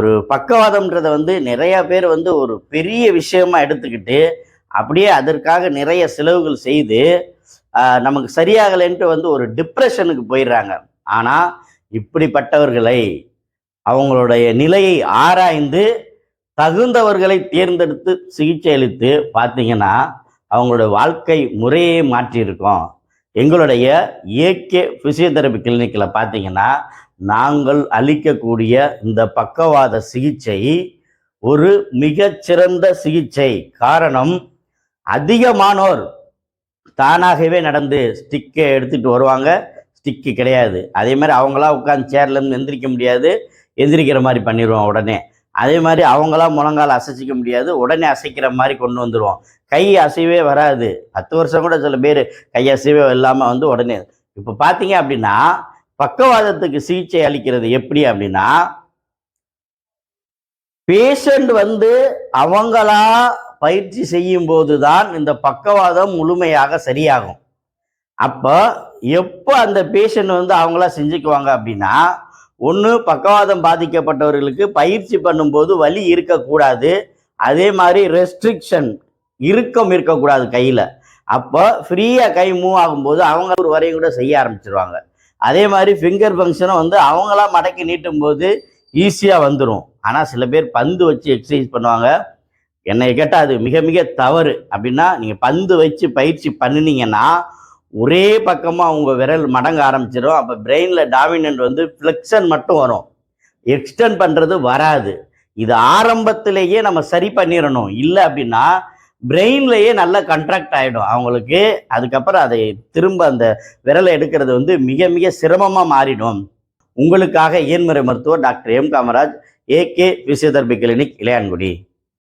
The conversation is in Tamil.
ஒரு பக்கவாதம்ன்றத நிறைய பேர் ஒரு பெரிய விஷயமா எடுத்துக்கிட்டு, அப்படியே அதற்காக நிறைய செலவுகள் செய்து, நமக்கு சரியாகலைன்ட்டு ஒரு டிப்ரஷனுக்கு போயிடுறாங்க. ஆனா, இப்படிப்பட்டவர்களை அவங்களுடைய நிலையை ஆராய்ந்து, தகுந்தவர்களை தேர்ந்தெடுத்து சிகிச்சை அளித்து பார்த்தீங்கன்னா, அவங்களுடைய வாழ்க்கை முறையே மாற்றியிருக்கும். எங்களுடைய ஏகே பிசியோதெரபி கிளினிக்கில் பார்த்தீங்கன்னா, நாங்கள் அளிக்கக்கூடிய இந்த பக்கவாத சிகிச்சை ஒரு மிகச்சிறந்த சிகிச்சை. காரணம், அதிகமானோர் தானாகவே நடந்து ஸ்டிக்கை எடுத்துட்டு வருவாங்க. ஸ்டிக்கு கிடையாது. அதே மாதிரி அவங்களா உட்காந்து சேர்லேருந்து எந்திரிக்க முடியாது. எந்திரிக்கிற மாதிரி பண்ணிடுவோம் உடனே. அதே மாதிரி அவங்களா முழங்கால் அசைச்சிக்க முடியாது. உடனே அசைக்கிற மாதிரி கொண்டு வந்துடுவோம். கை அசைவே வராது. 10 வருஷம் கூட சில பேர் கை அசைவே இல்லாமல் உடனே. இப்போ பார்த்தீங்க அப்படின்னா, பக்கவாதத்துக்கு சிகிச்சை அளிக்கிறது எப்படி அப்படின்னா, பேஷண்ட் அவங்களா பயிற்சி செய்யும் போது தான் இந்த பக்கவாதம் முழுமையாக சரியாகும். அப்போ எப்போ அந்த பேஷண்ட் அவங்களா செஞ்சுக்குவாங்க அப்படின்னா, ஒன்று பக்கவாதம் பாதிக்கப்பட்டவர்களுக்கு பயிற்சி பண்ணும்போது வலி இருக்கக்கூடாது. அதே மாதிரி ரெஸ்ட்ரிக்ஷன் இறுக்கம் இருக்கக்கூடாது கையில். அப்போ ஃப்ரீயாக கை மூவ் ஆகும்போது அவங்க ஒரு வரையும் கூட செய்ய ஆரம்பிச்சிருவாங்க. அதே மாதிரி ஃபிங்கர் ஃபங்க்ஷனும் அவங்களா மடக்கி நீட்டும் போது ஈஸியாக வந்துடும். ஆனால் சில பேர் பந்து வச்சு எக்ஸசைஸ் பண்ணுவாங்க. என்னை கேட்டால் அது மிக மிக தவறு. அப்படின்னா நீங்கள் பந்து வச்சு பயிற்சி பண்ணினீங்கன்னா ஒரே பக்கமாக உங்கள் விரல் மடங்க ஆரம்பிச்சிடும். அப்போ பிரெயினில் டாமினன்ட் ஃப்ளெக்ஷன் மட்டும் வரும், எக்ஸ்டெண்ட் பண்ணுறது வராது. இது ஆரம்பத்திலேயே நம்ம சரி பண்ணிடணும். இல்லை அப்படின்னா பிரெயின்லேயே நல்லா கண்ட்ராக்ட் ஆகிடும் அவங்களுக்கு. அதுக்கப்புறம் அதை திரும்ப அந்த விரலை எடுக்கிறது மிக மிக சிரமமாக மாறிடும். உங்களுக்காக இயன்முறை மருத்துவர் doctor M Kamaraj, AK physiotherapy clinic, Ilayangudi.